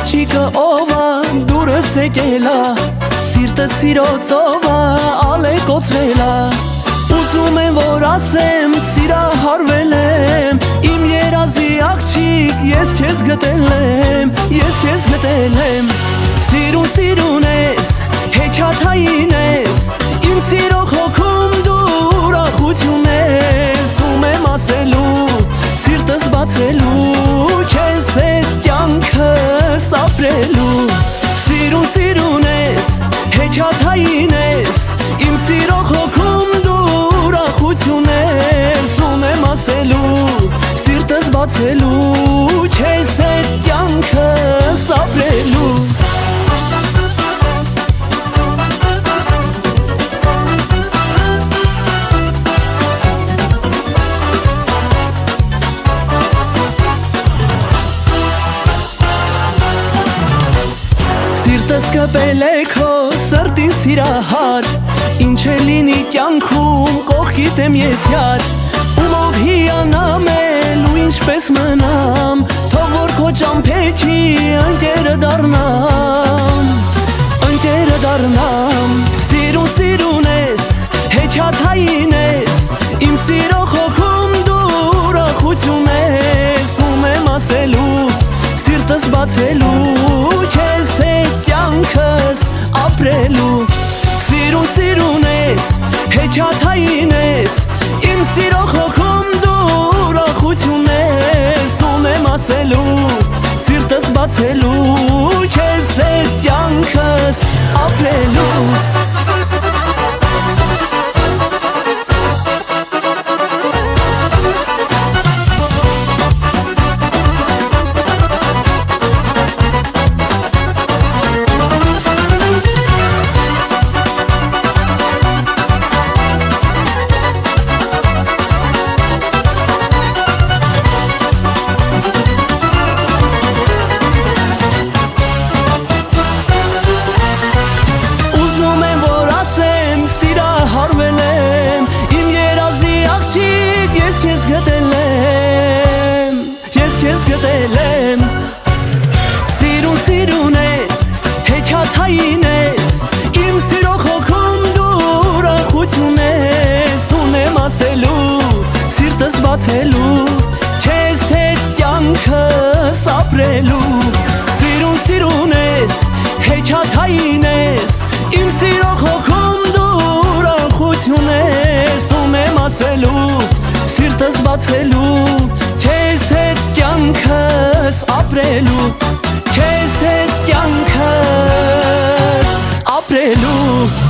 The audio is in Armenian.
աղջիկը ովա դուրս եկելա Սիրտը սիրոցովա ալեկոծվելա Ուզում եմ որ ասեմ սիրահարվել եմ Իմ երազի աղջիկ ես քեզ գտել եմ Սիրուն սիրուն ես, հեքիաթային ես Իմ սիրո հոգում դու ուրախություն ես Ում եմ ասելու, սիրտս բացելու Քեզ հետ կյանքս ապրելու Սիրուն սիրուն ես, հեքիաթային ես Իմ սիրո հոգում դու ուրախություն ես Ում եմ ասելու, սիրտս բացելու Քեզ հետ կյանքս ապրելու Սիրտս կպել է քո սրտի սիրահար Ինչ է լինի կյանքում կողքիդ եմ ես յար Ումով հիանամ էլ ու ինչպես մնամ Թող որ քո ճամփեքի ընկերը դառնամ Սիրուն սիրուն ես, հեքիաթային ես Իմ սիրո հոգում դու ուրախություն ես Ում եմ ասելու, սիրտս բացելու Քեզ հետ կյանքս ապրելու Սիրուն սիրուն ես, հեքիաթային ես Իմ սիրո հոգում դու ուրախություն ես Ում եմ ասելու, սիրտս բացելու Քեզ հետ կյանքս ապրելու Սիրուն սիրուն ես, հեքիաթային ես Իմ սիրո հոգում դու ուրախություն ես Ում եմ ասելու, սիրտս բացելու Քեզ հետ կյանքս ապրելու Սիրուն սիրուն ես, հեքիաթային ես Իմ սիրո հոգում դու ուրախություն ես Ում եմ ասելու, սիրտս բացելու Քեզ հետ կյանքս ապրելու Քեզ հետ կյանքս ապրելու